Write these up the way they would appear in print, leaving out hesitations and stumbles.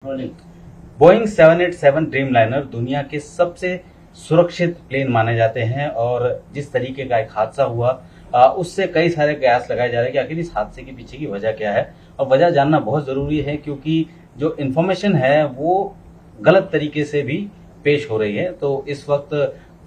Boeing 787 Dreamliner दुनिया के सबसे सुरक्षित प्लेन माने जाते हैं और जिस तरीके का एक हादसा हुआ उससे कई सारे कयास लगाए जा रहे हैं कि आखिर इस हादसे के पीछे की वजह क्या है। और वजह जानना बहुत जरूरी है क्योंकि जो इन्फॉर्मेशन है वो गलत तरीके से भी पेश हो रही है। तो इस वक्त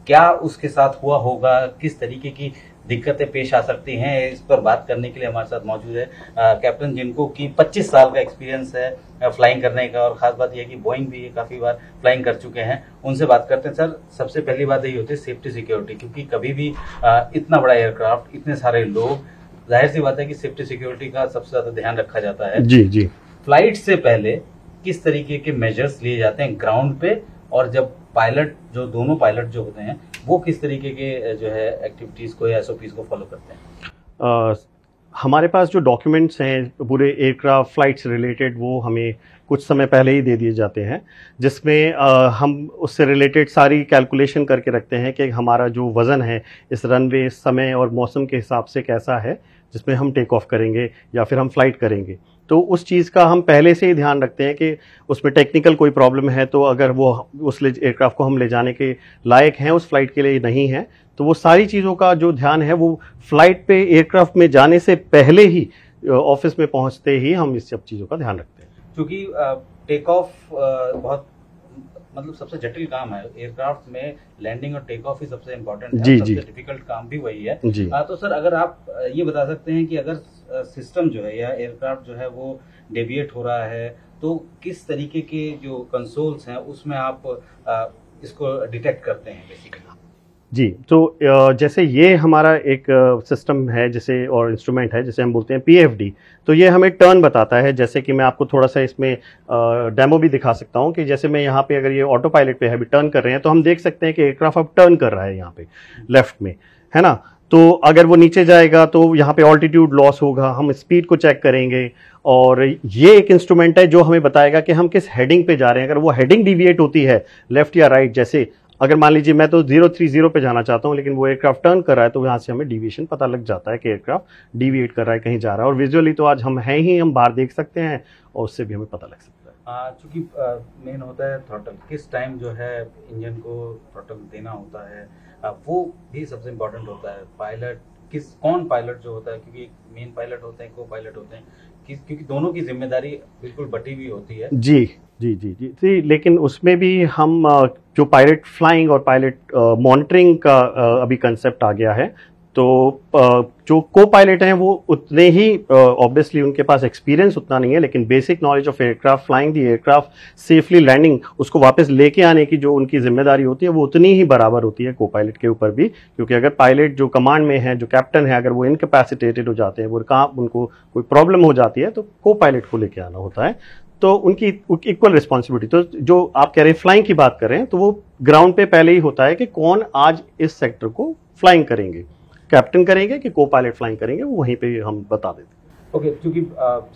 क्या उसके साथ हुआ होगा, किस तरीके की दिक्कतें पेश आ सकती हैं, इस पर बात करने के लिए हमारे साथ मौजूद है कैप्टन जिनको की 25 साल का एक्सपीरियंस है फ्लाइंग करने का और खास बात यह है कि बोइंग भी काफी बार फ्लाइंग कर चुके हैं। उनसे बात करते हैं। सर, सबसे पहली बात यही होती है सेफ्टी सिक्योरिटी, क्योंकि कभी भी इतना बड़ा एयरक्राफ्ट, इतने सारे लोग, जाहिर सी बात है कि सेफ्टी सिक्योरिटी का सबसे ज्यादा ध्यान रखा जाता है। जी जी। फ्लाइट से पहले किस तरीके के मेजर्स लिए जाते हैं ग्राउंड पे, और जब पायलट जो दोनों पायलट जो होते हैं वो किस तरीके के जो है एक्टिविटीज को या एसओपीज को फॉलो करते हैं? हमारे पास जो डॉक्यूमेंट्स हैं पूरे एयरक्राफ्ट फ्लाइट से रिलेटेड वो हमें कुछ समय पहले ही दे दिए जाते हैं, जिसमें हम उससे रिलेटेड सारी कैलकुलेशन करके रखते हैं कि हमारा जो वज़न है इस रनवे, समय और मौसम के हिसाब से कैसा है जिसमें हम टेक ऑफ करेंगे या फिर हम फ्लाइट करेंगे। तो उस चीज़ का हम पहले से ही ध्यान रखते हैं कि उसमें टेक्निकल कोई प्रॉब्लम है तो अगर वो उस एयरक्राफ्ट को हम ले जाने के लायक हैं, उस फ्लाइट के लिए नहीं है, तो वो सारी चीज़ों का जो ध्यान है वो फ्लाइट पे एयरक्राफ्ट में जाने से पहले ही ऑफिस में पहुंचते ही हम इस सब चीज़ों का ध्यान रखते हैं। क्योंकि टेक ऑफ बहुत मतलब सबसे जटिल काम है एयरक्राफ्ट में, लैंडिंग और टेक ऑफ ही सबसे इम्पोर्टेंट है, सबसे डिफिकल्ट काम भी वही है जी। तो सर, अगर आप ये बता सकते हैं कि अगर सिस्टम जो है या एयरक्राफ्ट जो है वो डेविएट हो रहा है तो किस तरीके के जो कंसोल्स हैं उसमें आप इसको डिटेक्ट करते हैं बेसिकली? जी, तो जैसे ये हमारा एक सिस्टम है जैसे और इंस्ट्रूमेंट है जिसे हम बोलते हैं PFD, तो ये हमें टर्न बताता है। जैसे कि मैं आपको थोड़ा सा इसमें डेमो भी दिखा सकता हूँ कि जैसे मैं यहाँ पे अगर ये ऑटो पायलट पे है, अभी टर्न कर रहे हैं, तो हम देख सकते हैं कि एयरक्राफ्ट अब टर्न कर रहा है यहाँ पे लेफ्ट में, है ना। तो अगर वो नीचे जाएगा तो यहाँ पे ऑल्टीट्यूड लॉस होगा, हम स्पीड को चेक करेंगे और ये एक इंस्ट्रूमेंट है जो हमें बताएगा कि हम किस हेडिंग पे जा रहे हैं। अगर वो हेडिंग डिविएट होती है लेफ्ट या राइट, जैसे अगर मान लीजिए मैं तो 030 पे जाना चाहता हूं लेकिन वो एयरक्राफ्ट टर्न कर रहा है, तो यहाँ से हमें डिविएशन पता लग जाता है कि एयरक्राफ्ट डिविएट कर रहा है, कहीं जा रहा है। और विजुअली तो आज हम हैं ही, हम बाहर देख सकते हैं और उससे भी हमें पता लग सकता है। चूंकि मेन होता है थ्रॉटल, किस टाइम जो है इंजन को थ्रॉटल देना होता है वो भी सबसे इम्पोर्टेंट होता है। पायलट कौन पायलट जो होता है, क्योंकि मेन पायलट होते हैं, को पायलट होते हैं, क्योंकि दोनों की जिम्मेदारी बिल्कुल बटी हुई होती है। जी जी जी जी जी। लेकिन उसमें भी हम जो पायलट फ्लाइंग और पायलट मॉनिटरिंग का अभी कंसेप्ट आ गया है, तो जो को पायलट हैं वो उतने ही ऑब्वियसली उनके पास एक्सपीरियंस उतना नहीं है, लेकिन basic knowledge of aircraft, flying the aircraft safely, landing, उसको वापस लेके आने की जो उनकी जिम्मेदारी होती है वो उतनी ही बराबर होती है को पायलट के ऊपर भी। क्योंकि अगर पायलट जो कमांड में है, जो कैप्टन है, अगर वो इनकैपेसिटेटेड हो जाते हैं, वो उनको कोई प्रॉब्लम हो जाती है, तो को पायलट को लेके आना होता है। तो उनकी इक्वल रिस्पॉन्सिबिलिटी। तो जो आप कह रहे हैं फ्लाइंग की बात कर रहे हैं, तो वो ग्राउंड पे पहले ही होता है कि कौन आज इस सेक्टर को फ्लाइंग करेंगे, कैप्टन करेंगे कि को पायलट फ्लाइंग करेंगे, वो वहीं पे हम बता देते हैं। ओके, क्योंकि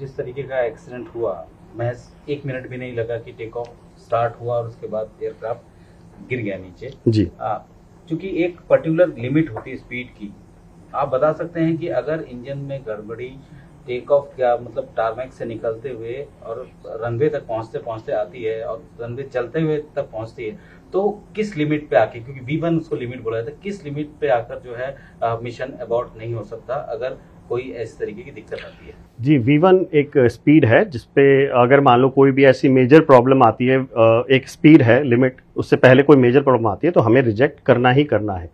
जिस तरीके का एक्सीडेंट हुआ, महज 1 मिनट भी नहीं लगा कि टेक ऑफ स्टार्ट हुआ और उसके बाद एयरक्राफ्ट गिर गया नीचे जी। क्योंकि एक पर्टिकुलर लिमिट होती है स्पीड की, आप बता सकते हैं कि अगर इंजन में गड़बड़ी टेक ऑफ क्या मतलब टारमैक से निकलते हुए और रनवे तक पहुंचते पहुंचते आती है और रनवे चलते हुए तक पहुंचती है, तो किस लिमिट पे आके, क्योंकि V1 उसको लिमिट बोला जाता है, किस लिमिट पे आकर जो है मिशन अबॉर्ट नहीं हो सकता अगर कोई इस तरीके की दिक्कत आती है? जी, V1 एक स्पीड है जिसपे अगर मान लो कोई भी ऐसी मेजर प्रॉब्लम आती है, एक स्पीड है लिमिट, उससे पहले कोई मेजर प्रॉब्लम आती है तो हमें रिजेक्ट करना ही करना है।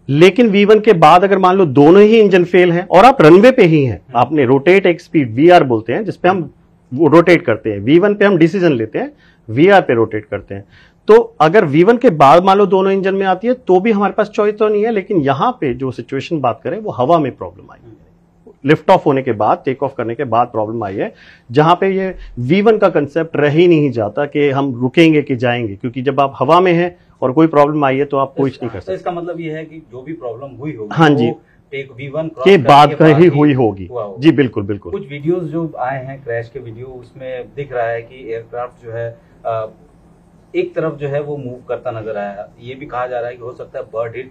लेकिन V1 के बाद अगर मान लो दोनों ही इंजन फेल हैं और आप रनवे पे ही हैं, आपने रोटेट एक स्पीड VR बोलते हैं जिसपे हम रोटेट करते हैं, V1 पे हम डिसीजन लेते हैं, VR पे रोटेट करते हैं। तो अगर V1 के बाद मान लो दोनों इंजन में आती है तो भी हमारे पास चॉइस तो नहीं है। लेकिन यहां पे जो सिचुएशन बात करें वो हवा में प्रॉब्लम आई है, लिफ्ट ऑफ होने के बाद, टेक ऑफ करने के बाद प्रॉब्लम आई है, जहां पे ये V1 का कंसेप्ट रह ही नहीं जाता कि हम रुकेंगे कि जाएंगे, क्योंकि जब आप हवा में हैं और कोई प्रॉब्लम आई है तो आप कुछ नहीं कर सकते। इसका मतलब ये है कि जो भी प्रॉब्लम हुई होगी, हाँ जी, टेक V1 के बाद का ही हुई होगी। जी बिल्कुल बिल्कुल। कुछ वीडियोस जो आए हैं क्रैश के वीडियो, उसमें दिख रहा है कि एयरक्राफ्ट जो है एक तरफ जो है वो मूव करता नजर आया। ये भी कहा जा रहा है कि हो सकता है बर्ड हिट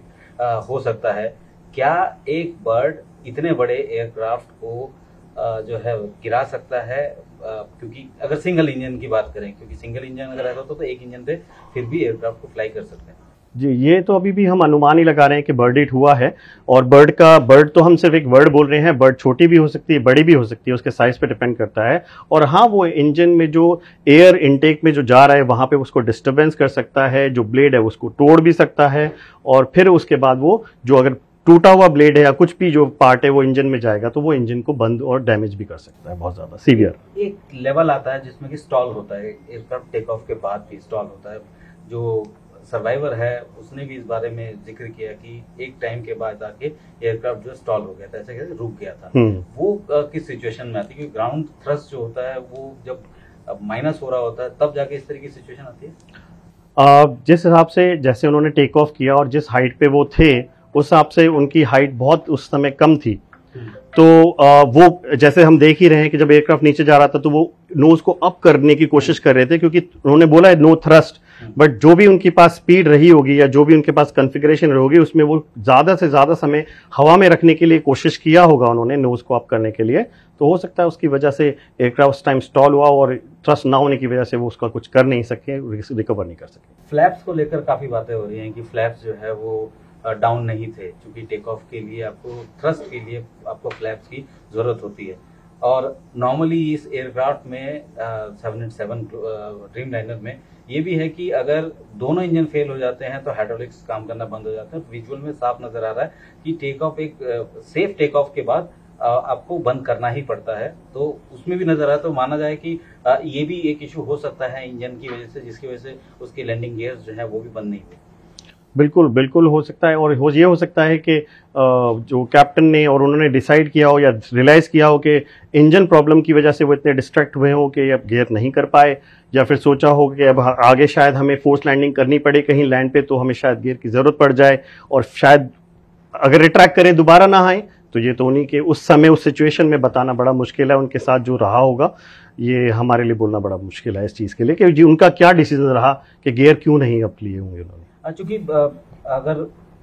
हो सकता है। क्या एक बर्ड इतने बड़े एयरक्राफ्ट को जो है गिरा सकता है, क्योंकि अगर सिंगल इंजन की बात करें, क्योंकि सिंगल इंजन अगर ऐसा होता तो एक इंजन पे फिर भी एयरक्राफ्ट को फ्लाई कर सकते हैं। जी, ये तो अभी भी हम अनुमान ही लगा रहे हैं कि बर्ड हिट हुआ है। और बर्ड तो हम सिर्फ एक बर्ड बोल रहे हैं, बर्ड छोटी भी हो सकती है, बड़ी भी हो सकती है, उसके साइज पे डिपेंड करता है। और हाँ, वो इंजन में जो एयर इनटेक में जो जा रहा है वहां पे उसको डिस्टर्बेंस कर सकता है, जो ब्लेड है उसको तोड़ भी सकता है, और फिर उसके बाद वो जो अगर टूटा हुआ ब्लेड है या कुछ भी जो पार्ट है वो इंजन में जाएगा तो वो इंजन को बंद और डैमेज भी कर सकता है, बहुत ज्यादा सीवियर। एक लेवल आता है जिसमें कि स्टॉल होता है, एयरक्राफ्ट टेक ऑफ के बाद भी स्टॉल होता है। जो सर्वाइवर है उसने भी इस बारे में जिक्र किया कि एक टाइम के बाद आके एयरक्राफ्ट जो स्टॉल हो गया था, ऐसे कहते रुक गया था। वो किस सिचुएशन में आती है? क्योंकि ग्राउंड थ्रस्ट जो होता है वो जब माइनस हो रहा होता है तब जाके इस तरह की सिचुएशन आती है। जिस हिसाब से जैसे उन्होंने टेक ऑफ किया और जिस हाइट पे वो थे उस हिसाब से उनकी हाइट बहुत उस समय कम थी, तो वो जैसे हम देख ही रहे हैं कि जब एयरक्राफ्ट नीचे जा रहा था तो वो नोज को अप करने की कोशिश कर रहे थे, क्योंकि उन्होंने बोला है नो थ्रस्ट, बट जो भी उनके पास स्पीड रही होगी या जो भी उनके पास कॉन्फ़िगरेशन होगी उसमें वो ज्यादा से ज्यादा समय हवा में रखने के लिए कोशिश किया होगा उन्होंने नोज को अप करने के लिए। तो हो सकता है उसकी वजह से एयरक्राफ्ट उस टाइम स्टॉल हुआ और थ्रस्ट ना होने की वजह से वो उसका कुछ कर नहीं सके, रिकवर नहीं कर सके। फ्लैप्स को लेकर काफी बातें हो रही हैं कि फ्लैप्स जो है वो डाउन नहीं थे, क्योंकि टेक ऑफ के लिए आपको थ्रस्ट के लिए आपको फ्लैप्स की जरूरत होती है। और नॉर्मली इस एयरक्राफ्ट में 787 ड्रीम लाइनर में ये भी है कि अगर दोनों इंजन फेल हो जाते हैं तो हाइड्रोलिक्स काम करना बंद हो जाते हैं। विजुअल में साफ नजर आ रहा है कि टेक ऑफ एक सेफ टेक ऑफ के बाद आपको बंद करना ही पड़ता है। तो उसमें भी नजर आया तो माना जाए कि ये भी एक इशू हो सकता है इंजन की वजह से, जिसकी वजह से उसके लैंडिंग गियर्स जो है वो भी बंद नहीं हुए। बिल्कुल बिल्कुल हो सकता है। और ये हो सकता है कि जो कैप्टन ने और उन्होंने डिसाइड किया हो या रियलाइज किया हो कि इंजन प्रॉब्लम की वजह से वो इतने डिस्ट्रैक्ट हुए हो कि अब गियर नहीं कर पाए, या फिर सोचा हो कि अब आगे शायद हमें फोर्स लैंडिंग करनी पड़े कहीं लैंड पे तो हमें शायद गियर की जरूरत पड़ जाए, और शायद अगर रिट्रैक्ट करें दोबारा ना आए। तो ये तो उन्हीं के उस समय उस सिचुएशन में बताना बड़ा मुश्किल है, उनके साथ जो रहा होगा ये हमारे लिए बोलना बड़ा मुश्किल है इस चीज के लिए कि उनका क्या डिसीजन रहा कि गियर क्यों नहीं अप लिए होंगे उन्होंने।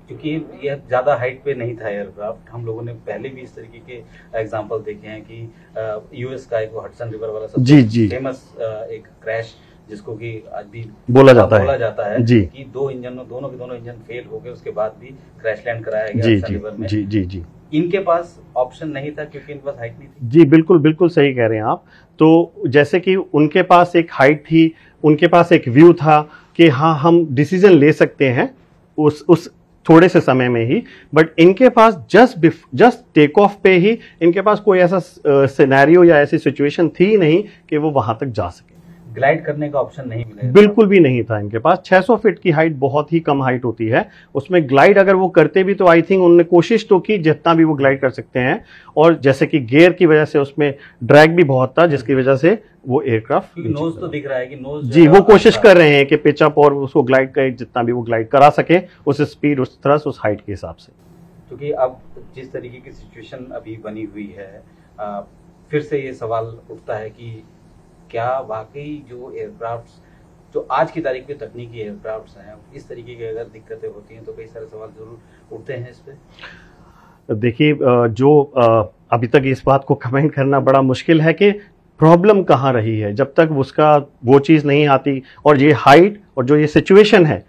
क्योंकि ये ज्यादा हाइट पे नहीं था एयरक्राफ्ट, हम लोगों ने पहले भी इस तरीके के एग्जांपल देखे हैं कि यूएस का एक हडसन रिवर वाला सबसे फेमस एक क्रैश जिसको कि आज भी बोला जाता है कि दोनों के इंजन फेल हो गए, उसके बाद भी क्रैश लैंड कराया गया हडसन रिवर में। जी इनके पास ऑप्शन नहीं था क्योंकि इनके पास हाइट नहीं थी। जी बिल्कुल सही कह रहे हैं आप। तो जैसे कि उनके पास एक हाइट थी, उनके पास एक व्यू था कि हाँ हम डिसीजन ले सकते हैं उस थोड़े से समय में ही, बट इनके पास जस्ट टेक ऑफ पे ही इनके पास कोई ऐसा सिनेरियो या ऐसी सिचुएशन थी नहीं कि वो वहां तक जा सके। ग्लाइड करने का ऑप्शन नहीं मिला, बिल्कुल भी नहीं था इनके पास। 600 फीट की हाइट बहुत ही कम हाइट होती है, उसमें ग्लाइड अगर वो करते भी तो आई थिंक उन्होंने कोशिश तो की जितना भी वो ग्लाइड कर सकते हैं, और जैसे कि गियर की वजह से उसमें ड्रैग भी बहुत था जिसकी वजह से वो एयरक्राफ्ट नोज तो दिख रहा है कि नोज जी वो कोशिश कर रहे हैं कि पिच अप और उसको ग्लाइड का जितना भी वो ग्लाइड करा सके उस स्पीड उस थ्रस्ट उस हाइट के हिसाब से। क्योंकि अब जिस तरीके की सिचुएशन अभी बनी हुई है, फिर से ये सवाल उठता है कि क्या वाकई जो एयरक्राफ्ट जो आज की तारीख में तकनीकी एयरक्राफ्ट हैं इस तरीके की अगर दिक्कतें होती हैं तो कई सारे सवाल जरूर उठते हैं इस पे। देखिए जो अभी तक इस बात को कमेंट करना बड़ा मुश्किल है कि प्रॉब्लम कहाँ रही है, जब तक उसका वो चीज़ नहीं आती। और ये हाइट और जो ये सिचुएशन है,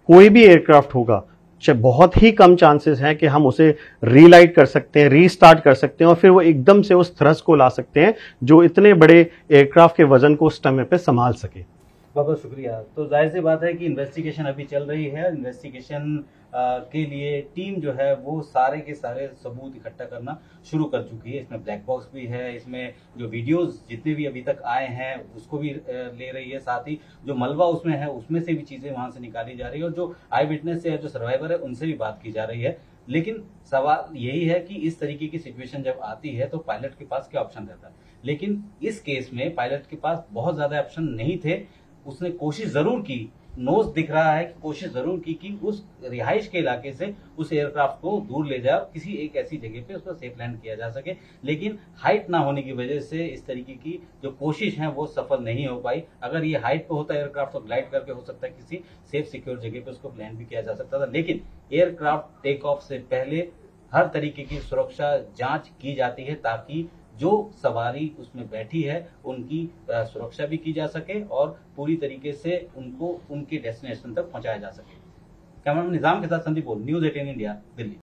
कोई भी एयरक्राफ्ट होगा बहुत ही कम चांसेस हैं कि हम उसे रीलाइट कर सकते हैं, रीस्टार्ट कर सकते हैं और फिर वो एकदम से उस थ्रस्ट को ला सकते हैं जो इतने बड़े एयरक्राफ्ट के वजन को उस समय पे संभाल सके। बहुत बहुत शुक्रिया। तो जाहिर सी बात है कि इन्वेस्टिगेशन अभी चल रही है। इन्वेस्टिगेशन के लिए टीम जो है वो सारे के सारे सबूत इकट्ठा करना शुरू कर चुकी है। इसमें ब्लैक बॉक्स भी है, इसमें जो वीडियोस जितने भी अभी तक आए हैं उसको भी ले रही है, साथ ही जो मलबा उसमें है उसमें से भी चीजें वहां से निकाली जा रही है, और जो आई विटनेस है, जो सर्वाइवर है, उनसे भी बात की जा रही है। लेकिन सवाल यही है कि इस तरीके की सिचुएशन जब आती है तो पायलट के पास क्या ऑप्शन रहता है। लेकिन इस केस में पायलट के पास बहुत ज्यादा ऑप्शन नहीं थे। उसने कोशिश जरूर की, नोज दिख रहा है कि कोशिश जरूर की कि उस रिहाइश के इलाके से उस एयरक्राफ्ट को दूर ले जाए, किसी एक ऐसी जगह पे उसको सेफ लैंड किया जा सके। लेकिन हाइट ना होने की वजह से इस तरीके की जो कोशिश है वो सफल नहीं हो पाई। अगर ये हाइट पे होता एयरक्राफ्ट तो ग्लाइड करके हो सकता है किसी सेफ सिक्योर जगह पे उसको लैंड भी किया जा सकता था। लेकिन एयरक्राफ्ट टेक ऑफ से पहले हर तरीके की सुरक्षा जांच की जाती है ताकि जो सवारी उसमें बैठी है उनकी सुरक्षा भी की जा सके और पूरी तरीके से उनको उनके डेस्टिनेशन तक पहुंचाया जा सके। कैमरामैन निजाम के साथ संदीप बोल, न्यूज़ 18 इंडिया, दिल्ली।